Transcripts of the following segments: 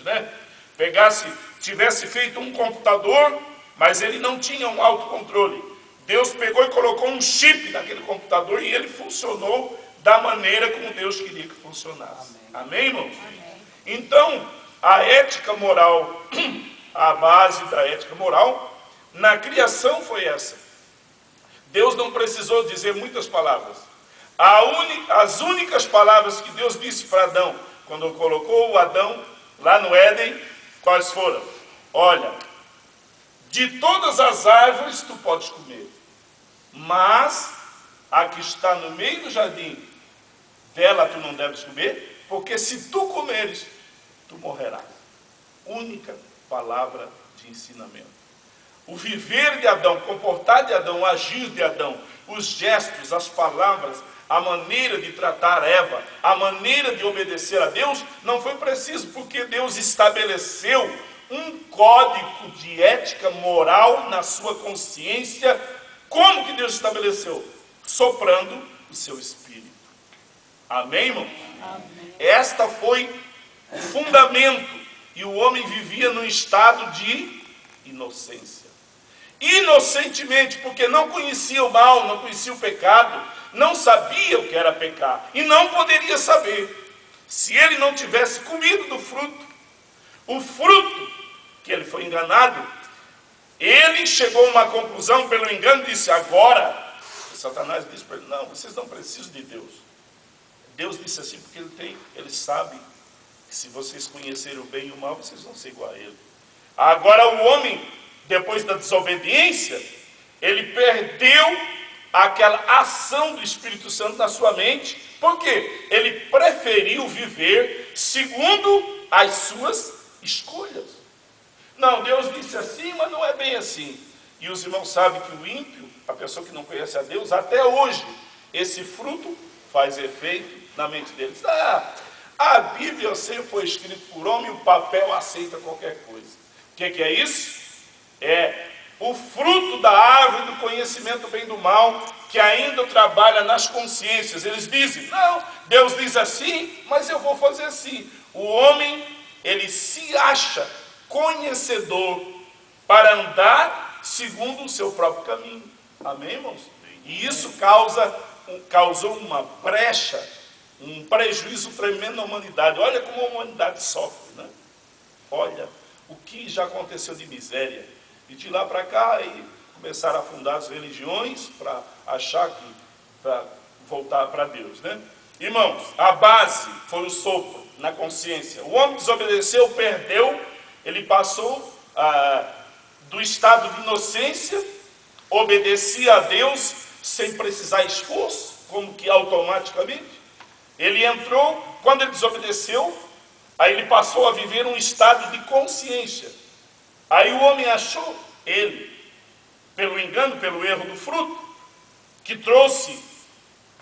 hoje, né? Tivesse feito um computador, mas ele não tinha um autocontrole. Deus pegou e colocou um chip naquele computador e ele funcionou da maneira como Deus queria que funcionasse. Amém, irmãos? Amém. Então, a ética moral, a base da ética moral, na criação foi essa. Deus não precisou dizer muitas palavras. As únicas palavras que Deus disse para Adão, quando colocou o Adão lá no Éden, quais foram? Olha, de todas as árvores tu podes comer, mas a que está no meio do jardim, dela tu não deves comer, porque se tu comeres, tu morrerás. Única palavra de ensinamento. O viver de Adão, o comportar de Adão, o agir de Adão, os gestos, as palavras, a maneira de tratar Eva, a maneira de obedecer a Deus, não foi preciso, porque Deus estabeleceu um código de ética moral na sua consciência. Como que Deus estabeleceu? Soprando o seu Espírito. Amém, irmão? Amém. Esta foi o fundamento. E o homem vivia num estado de inocência. Inocentemente, porque não conhecia o mal, não conhecia o pecado, não sabia o que era pecar. E não poderia saber, se ele não tivesse comido do fruto. O fruto que ele foi enganado, ele chegou a uma conclusão pelo engano e disse, agora, Satanás disse para ele, não, vocês não precisam de Deus. Deus disse assim, porque ele sabe que se vocês conhecerem o bem e o mal, vocês vão ser igual a ele. Agora o homem, depois da desobediência, ele perdeu aquela ação do Espírito Santo na sua mente. Por quê? Ele preferiu viver segundo as suas escolhas. Não, Deus disse assim, mas não é bem assim. E os irmãos sabem que o ímpio, a pessoa que não conhece a Deus, até hoje, esse fruto faz efeito na mente deles. A Bíblia sempre foi escrita por homem e o papel aceita qualquer coisa. O que é isso? É o fruto da árvore do conhecimento do bem e do mal, que ainda trabalha nas consciências. Eles dizem, não, Deus diz assim, mas eu vou fazer assim. O homem, ele se acha conhecedor para andar segundo o seu próprio caminho. Amém, irmãos? E isso causou uma brecha, um prejuízo tremendo na humanidade. Olha como a humanidade sofre, né? Olha o que já aconteceu de miséria. E de lá para cá, aí começaram a fundar as religiões para achar que, para voltar para Deus, né? Irmãos, a base foi o sopro na consciência. O homem desobedeceu, perdeu, ele passou do estado de inocência, obedecia a Deus sem precisar esforço, como que automaticamente. Ele entrou, quando ele desobedeceu, aí ele passou a viver um estado de consciência. Aí o homem achou, ele, pelo engano, pelo erro do fruto, que trouxe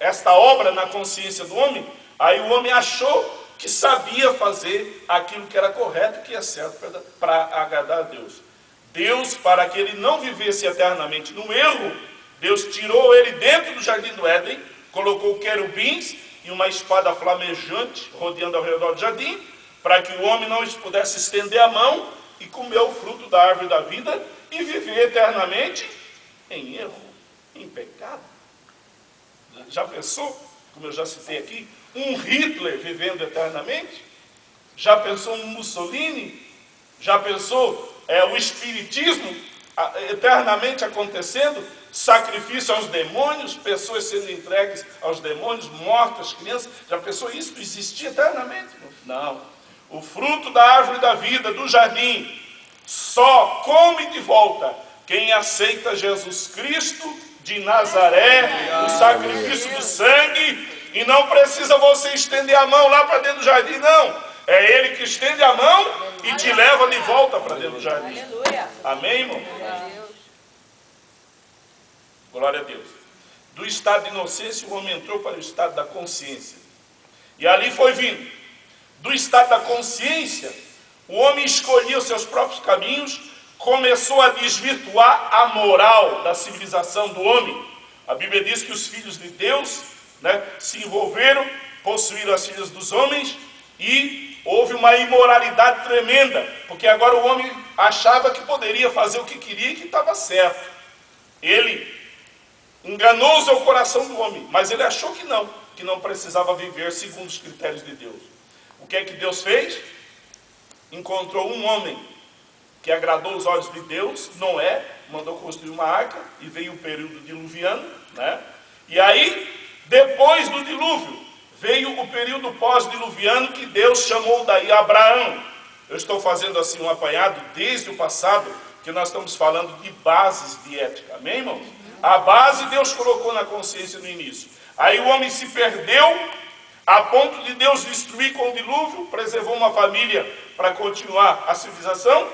esta obra na consciência do homem, aí o homem achou que sabia fazer aquilo que era correto, que é certo para agradar a Deus. Deus, para que ele não vivesse eternamente no erro, Deus tirou ele dentro do jardim do Éden, colocou querubins e uma espada flamejante rodeando ao redor do jardim, para que o homem não pudesse estender a mão e comer o fruto da árvore da vida e viver eternamente em erro, em pecado. Já pensou, como eu já citei aqui, um Hitler vivendo eternamente? Já pensou um Mussolini? Já pensou o espiritismo eternamente acontecendo? Sacrifício aos demônios, pessoas sendo entregues aos demônios, mortas, crianças. Já pensou isso? Existia eternamente? Não. O fruto da árvore da vida, do jardim, só come de volta quem aceita Jesus Cristo de Nazaré, o sacrifício do sangue, e não precisa você estender a mão lá para dentro do jardim, não. É Ele que estende a mão e te leva de volta para dentro do jardim. Amém, irmão? Glória a Deus. Do estado de inocência, o homem entrou para o estado da consciência. E ali foi vindo. Do estado da consciência, o homem escolhia os seus próprios caminhos, começou a desvirtuar a moral da civilização do homem. A Bíblia diz que os filhos de Deus, se envolveram, possuíram as filhas dos homens e houve uma imoralidade tremenda, porque agora o homem achava que poderia fazer o que queria e que estava certo. Ele enganou o seu coração do homem, mas ele achou que não precisava viver segundo os critérios de Deus. O que é que Deus fez? Encontrou um homem que agradou os olhos de Deus, Noé, mandou construir uma arca, e veio o período diluviano, né? E aí, depois do dilúvio, veio o período pós-diluviano, que Deus chamou daí Abraão. Eu estou fazendo assim um apanhado desde o passado, que nós estamos falando de bases de ética, amém, irmãos? A base Deus colocou na consciência no início. Aí o homem se perdeu, a ponto de Deus destruir com o dilúvio, preservou uma família para continuar a civilização.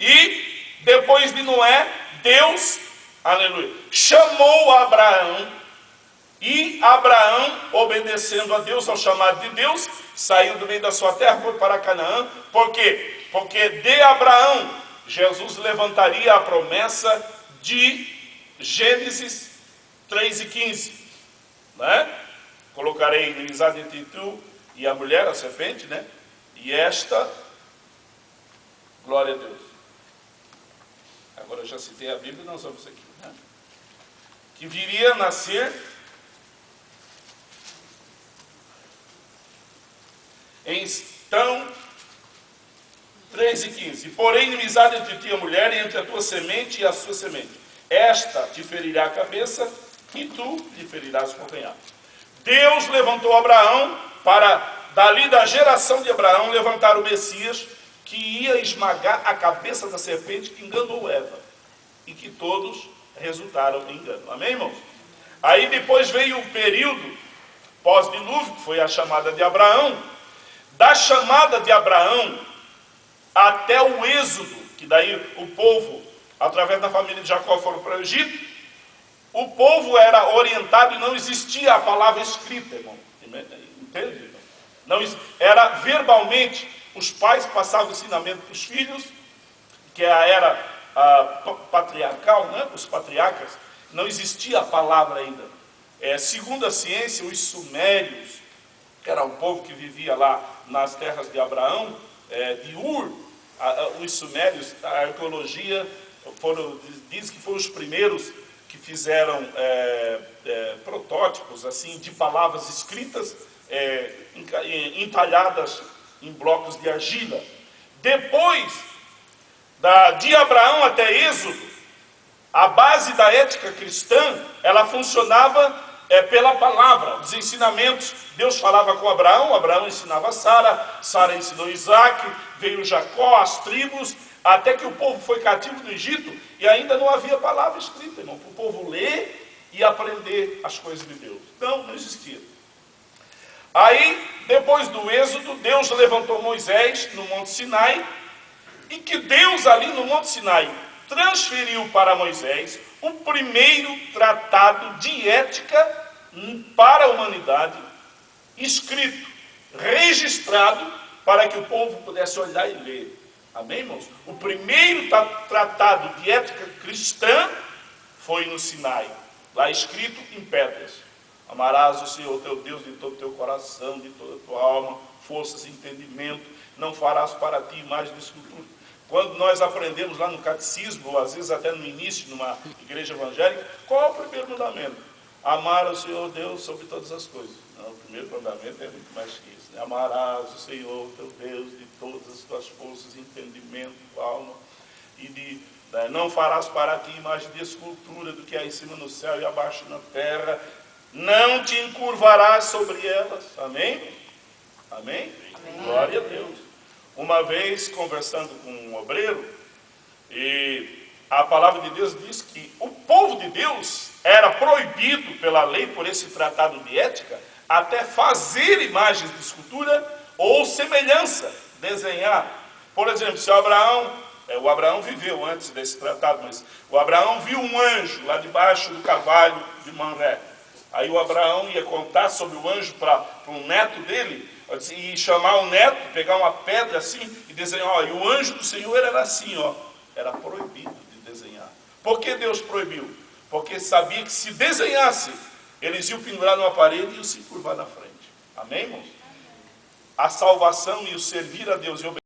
E depois de Noé, Deus, aleluia, chamou Abraão. E Abraão, obedecendo a Deus, ao chamado de Deus, saiu do meio da sua terra, foi para Canaã. Por quê? Porque de Abraão, Jesus levantaria a promessa de Gênesis 3:15, né? Colocarei inimizade entre tu e a mulher, a serpente, né? E esta, glória a Deus. Agora eu já citei a Bíblia, nós vamos aqui, né? Que viria a nascer então 3:15. Porém, inimizade entre ti e a mulher, e entre a tua semente e a sua semente. Esta te ferirá a cabeça, e tu lhe ferirás o calcanhar. Deus levantou Abraão para, dali da geração de Abraão, levantar o Messias, que ia esmagar a cabeça da serpente que enganou Eva. E que todos resultaram em engano. Amém, irmãos? Aí depois veio o período pós-dilúvio, que foi a chamada de Abraão. Da chamada de Abraão até o êxodo, que daí o povo, através da família de Jacó, foram para o Egito. O povo era orientado e não existia a palavra escrita, irmão. Entende, irmão? Não, era verbalmente, os pais passavam o ensinamento para os filhos, que era patriarcal, né? Os patriarcas, não existia a palavra ainda. Segundo a ciência, os sumérios, que era um povo que vivia lá nas terras de Abraão, de Ur, os sumérios, a arqueologia diz que foram os primeiros que fizeram protótipos assim de palavras escritas, entalhadas em blocos de argila. Depois de Abraão até Êxodo, a base da ética cristã, ela funcionava pela palavra, os ensinamentos. Deus falava com Abraão, Abraão ensinava Sara, Sara ensinou Isaac, veio Jacó, as tribos, até que o povo foi cativo no Egito, e ainda não havia palavra escrita, irmão, para o povo ler e aprender as coisas de Deus. Não existia. Aí, depois do êxodo, Deus levantou Moisés no Monte Sinai, e que Deus ali no Monte Sinai transferiu para Moisés o primeiro tratado de ética para a humanidade, escrito, registrado, para que o povo pudesse olhar e ler. Amém, irmãos? O primeiro tratado de ética cristã foi no Sinai, lá escrito em pedras. Amarás o Senhor teu Deus de todo o teu coração, de toda a tua alma, forças e entendimento, não farás para ti imagem de escultura. Quando nós aprendemos lá no catecismo, ou às vezes até no início, numa igreja evangélica, qual é o primeiro mandamento? Amar ao Senhor Deus sobre todas as coisas. Não, o primeiro mandamento é muito mais que isso, né? Amarás o Senhor teu Deus de todas as tuas forças, entendimento, alma, e não farás para ti imagem de escultura do que há em cima no céu e abaixo na terra, não te encurvarás sobre elas. Amém? Amém? Amém. Glória a Deus. Uma vez, conversando com um obreiro, e a palavra de Deus diz que o povo de Deus era proibido pela lei, por esse tratado de ética, até fazer imagens de escultura ou semelhança, desenhar. Por exemplo, se o Abraão viveu antes desse tratado, mas o Abraão viu um anjo lá debaixo do carvalho de Mamré. Aí o Abraão ia contar sobre o anjo para um neto dele, e chamar o neto, pegar uma pedra assim e desenhar. E o anjo do Senhor era assim, era proibido de desenhar. Por que Deus proibiu? Porque sabia que se desenhasse, eles iam pendurar numa parede e iam se curvar na frente. Amém, irmãos? a salvação e o servir a Deus e